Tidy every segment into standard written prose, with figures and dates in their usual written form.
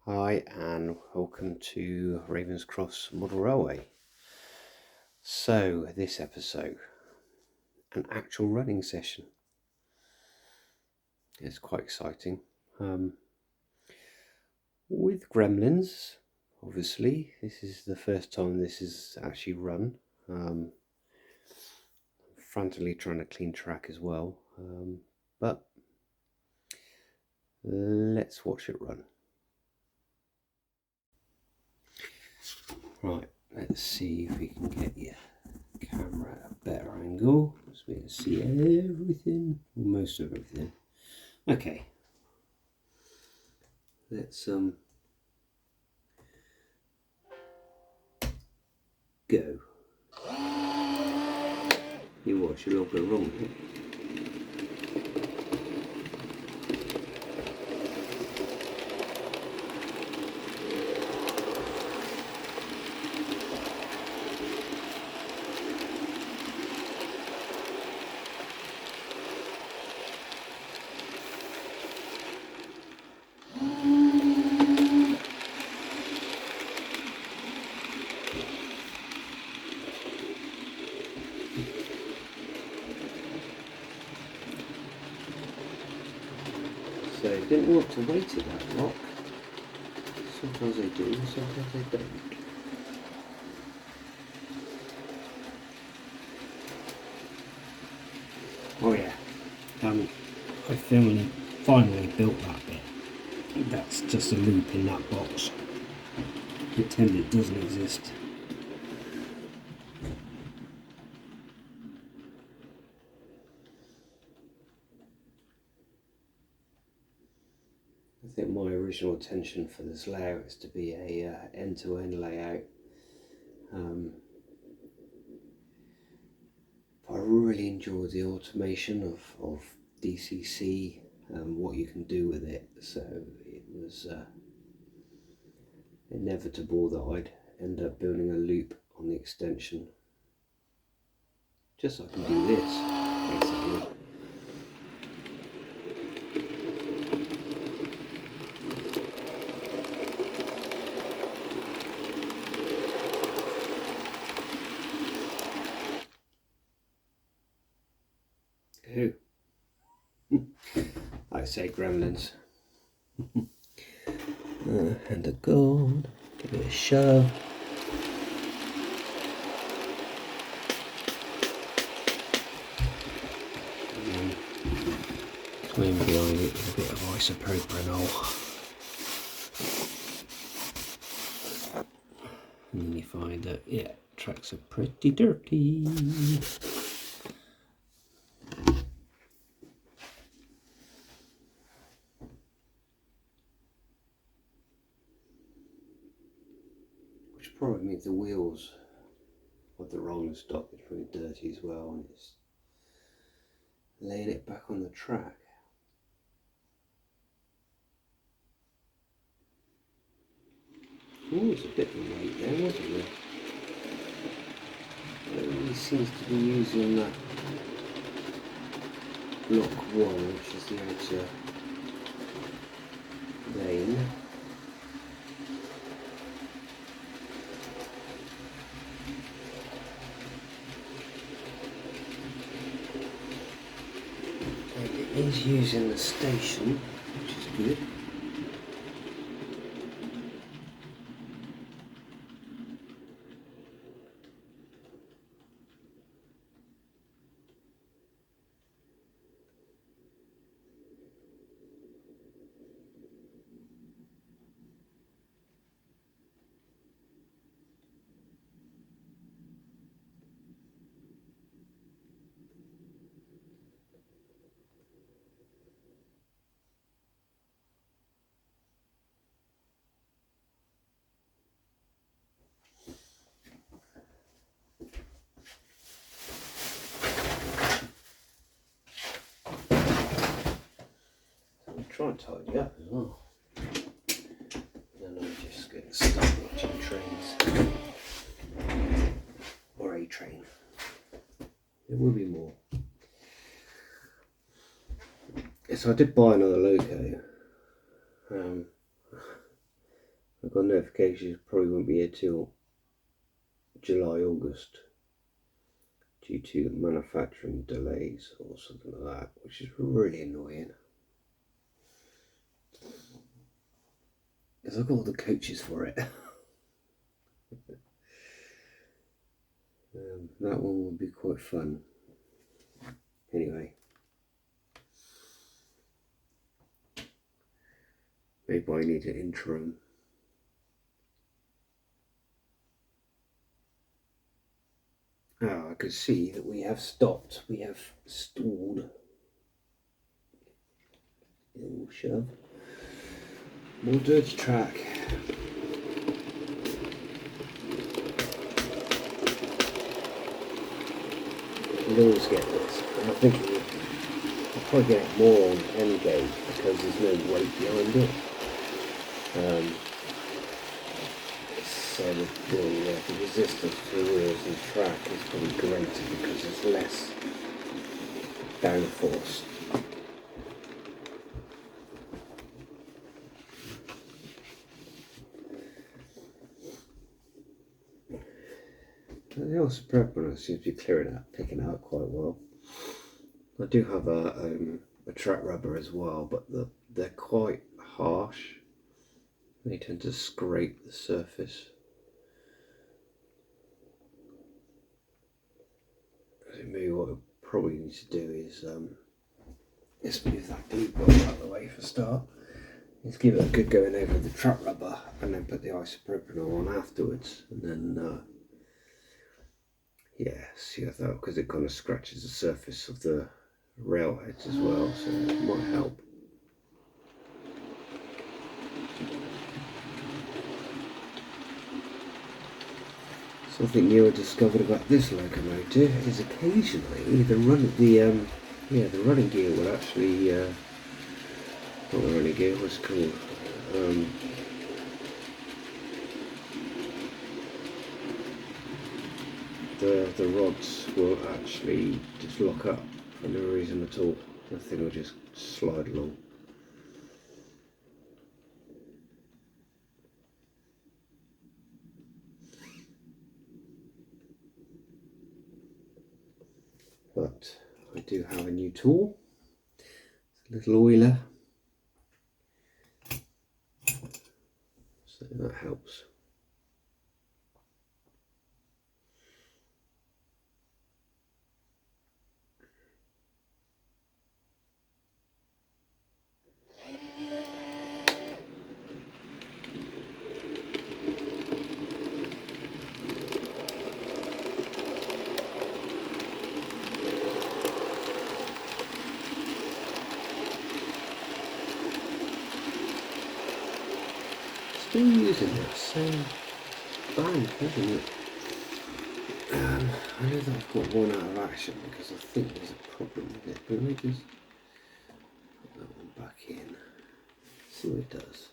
Hi and welcome to Ravenscroft's Model Railway. So this episode, an actual running session. It's quite exciting. With Gremlins, obviously, this is the first time this is actually run. Frantically trying to clean track as well, but let's watch it run. Right, let's see if we can get your camera at a better angle so we can see everything, or most of everything. Okay, let's go. You watch, you'll all go wrong here. So I didn't want to wait at that lock. Sometimes they do, sometimes they don't. Oh yeah, I finally built that bit. That's just a loop in that box. Pretend it doesn't exist. I think my original intention for this layout is to be a end-to-end layout. I really enjoy the automation of DCC and what you can do with it, so it was inevitable that I'd end up building a loop on the extension just so I can do this basically. Ooh. I say Gremlins. And a gun, give it a shove. Clean behind it with a bit of isopropanol. And then you find that, yeah, tracks are pretty dirty. Which probably means the wheels of the rolling stock is pretty dirty as well, and it's laying it back on the track. Oh, it's a bit of a weight there, wasn't there? He seems to be using that block 1, which is the outer lane. And it is using the station, which is good. Try and tidy up as well. Then I just get stuck watching trains. Or a train. There will be more. So I did buy another loco. I got notifications probably won't be here till July, August due to manufacturing delays or something like that, which is really annoying. Because I've got all the coaches for it. That one would be quite fun. Anyway. Maybe I need an interim. Oh, I can see that we have stopped. We have stalled. Little shove. More dirty track. You'll always get this. And I think I'll probably get it more on any gauge because there's no weight behind it. So the resistance to the wheels and track is probably greater because there's less downforce. The isopropyl seems to be picking out quite well. I do have a track rubber as well, but they're quite harsh. They tend to scrape the surface. I think maybe what I probably need to do is just move that glue bolt out of the way for a start. Just give it a good going over the track rubber and then put the isopropyl on afterwards, and then yeah, see if that, because it kind of scratches the surface of the rail heads as well, so it might help. Something new I discovered about this locomotive is occasionally the running gear will actually not the running gear, what's it called? The rods will actually just lock up for no reason at all. The thing will just slide along. But I do have a new tool. It's a little oiler, so that helps. Still using that same band, isn't it? I know that I've got one out of action because I think there's a problem with it, but let me just put that one back in, see what it does.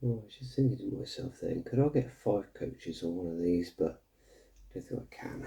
Oh, I was just thinking to myself then, could I get 5 coaches on one of these, but I don't think I can.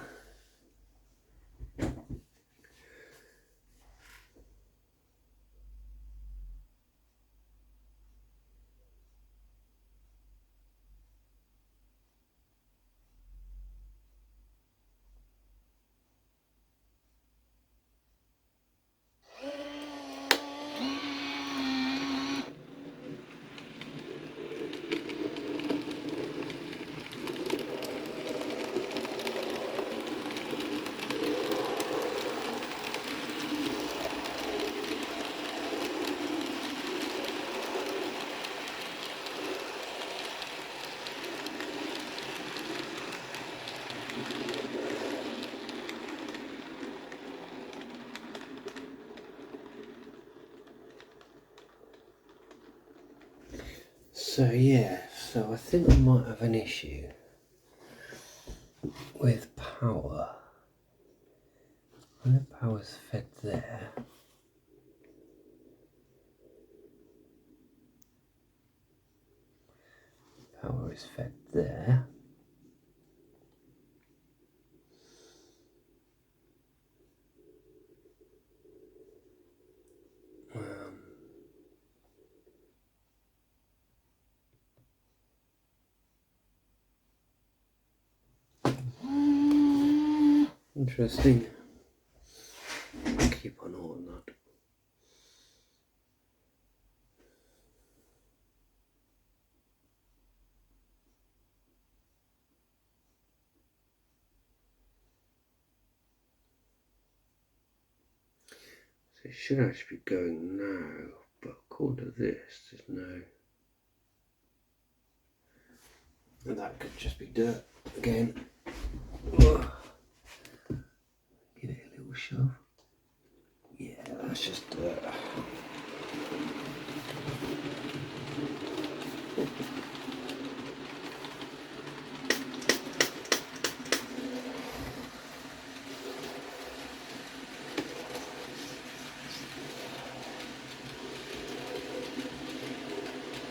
So yeah, so I think I might have an issue with power. When the power's fed there, power is fed there. Interesting. Keep on all that. So it should actually be going now, but according to this, there's no. And that could just be dirt again. Ugh. Give it a little shove. Yeah, that's just dirt.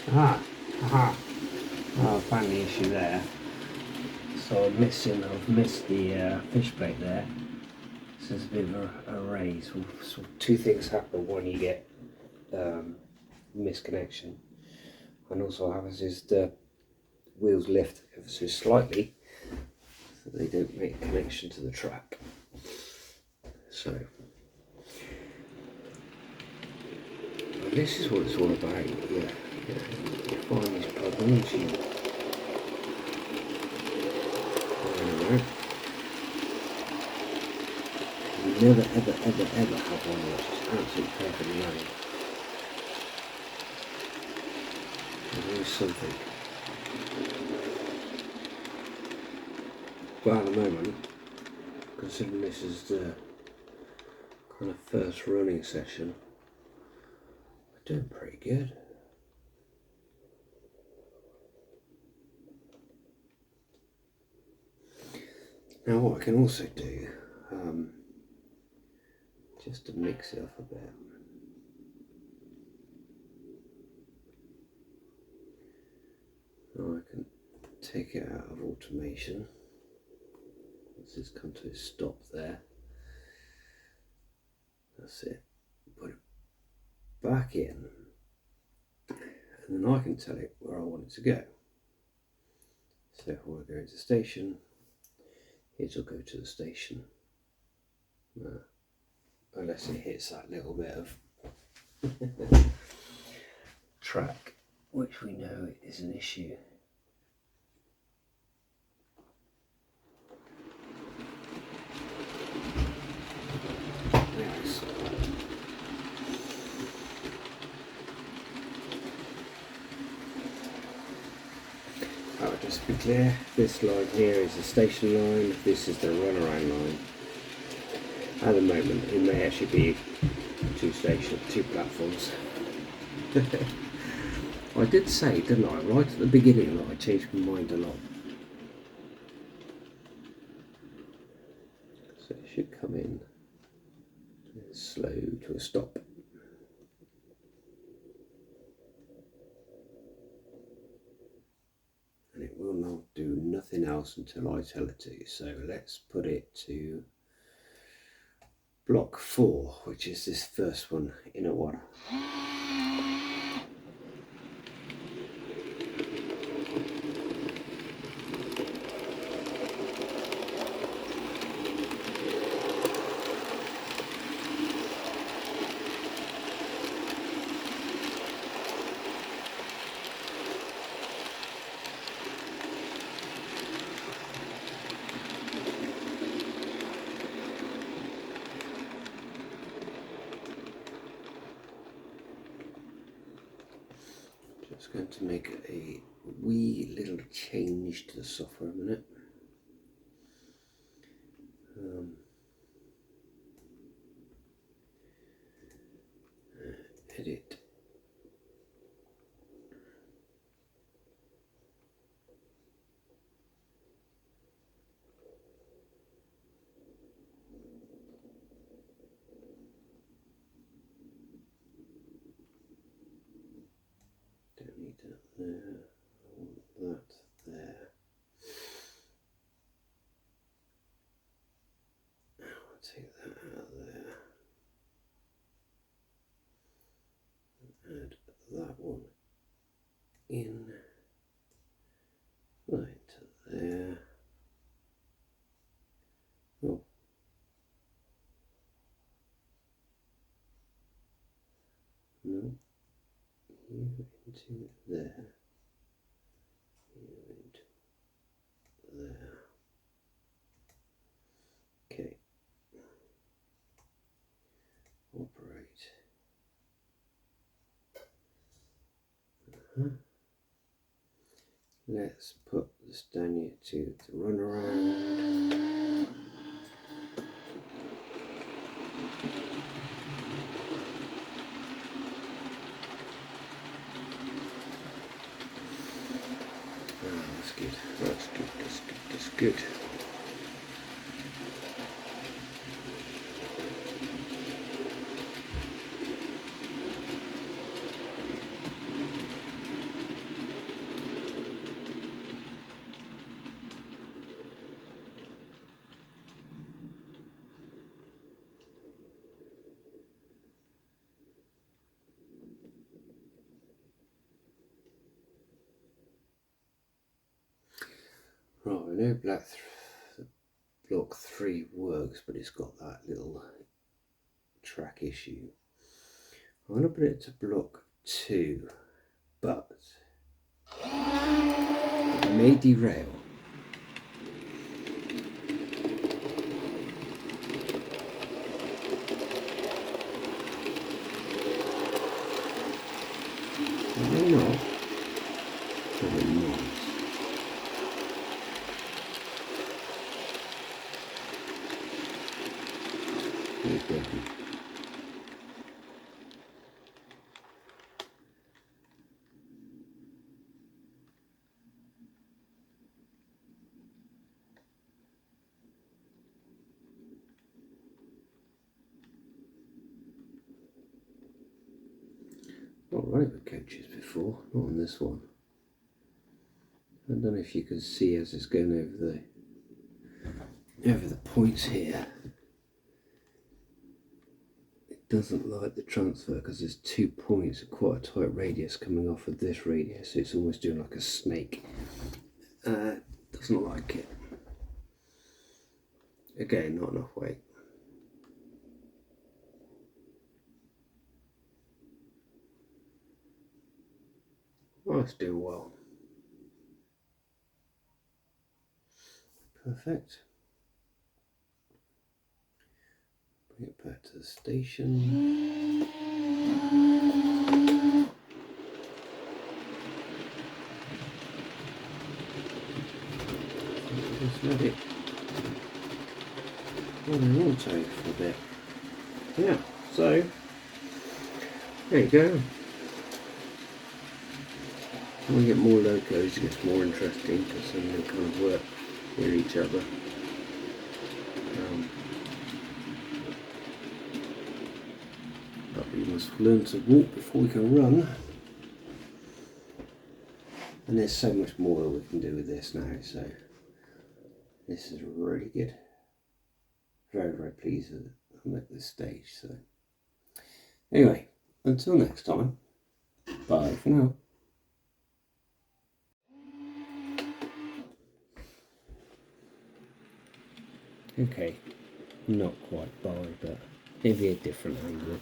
Aha, aha. Oh, I found the issue there. So I've missed the fish plate there. So there's a bit of a raise. So two things happen. One, you get misconnection, and also what happens is the wheels lift ever so slightly, so they don't make a connection to the track. So this is what it's all about. Yeah. You find these problems, you never ever have one which is absolutely perfectly running. There's always something. But at the moment, considering this is the kind of first running session, we're doing pretty good. Now what I can also do, just to mix it up a bit, now I can take it out of automation. Let's just come to a stop there. That's it. Put it back in, and then I can tell it where I want it to go. So if I want to go into station, it will go to the station. Unless it hits that little bit of track, which we know is an issue. Yes. Just to be clear, this line here is the station line, this is the runaround line. At the moment, it may actually be two platforms. I did say, didn't I, right at the beginning, that I changed my mind a lot. So it should come in slow to a stop. And it will not do nothing else until I tell it to. So let's put it to block 4, which is this first one, inner one. Just going to make a wee little change to the software a minute. Edit. there. I want that there. I'll take that out of there. Add that one in. Right to there. Oh. No. You into there. You into there. Okay. Operate. Let's put this down here to run around. That's good, that's good, that's good, that's good. Right, I know block 3 works, but it's got that little track issue. I'm going to put it to block 2, but it may derail. It may not, but it might. Not run it with coaches before, not on this one. I don't know if you can see as it's going over the points here. It doesn't like the transfer because there's 2 points, quite a tight radius coming off of this radius, so it's almost doing like a snake. Doesn't like it. Again, not enough weight. Oh, it's doing well. Perfect. Bring it back to the station. Just let it run auto for a bit. Yeah, so there you go. When we get more locos, it gets more interesting because then they kind of work near each other. But we must learn to walk before we can run. And there's so much more that we can do with this now, so this is really good. Very, very pleased with it. I'm at this stage, so anyway, until next time, bye for now. Okay, not quite bye, but maybe a different angle.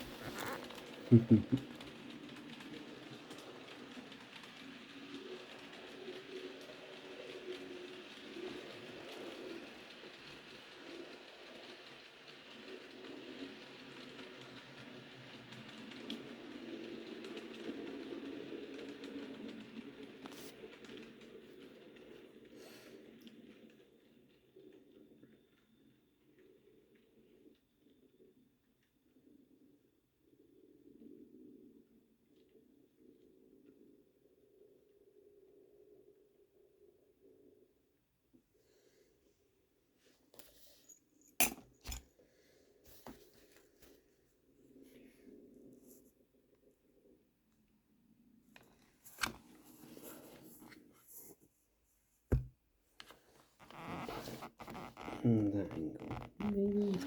that angle. Maybe.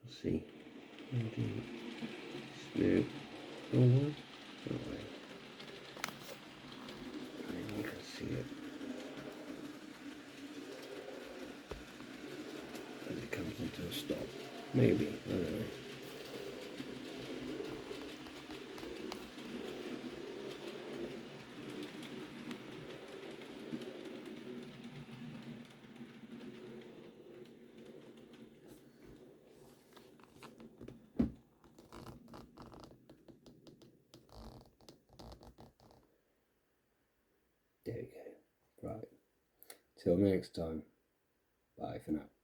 Let's see. Maybe smooth forward. That way. And you can see it as it comes into a stop. Maybe. I don't know. There we go. Right. Till next time. Bye for now.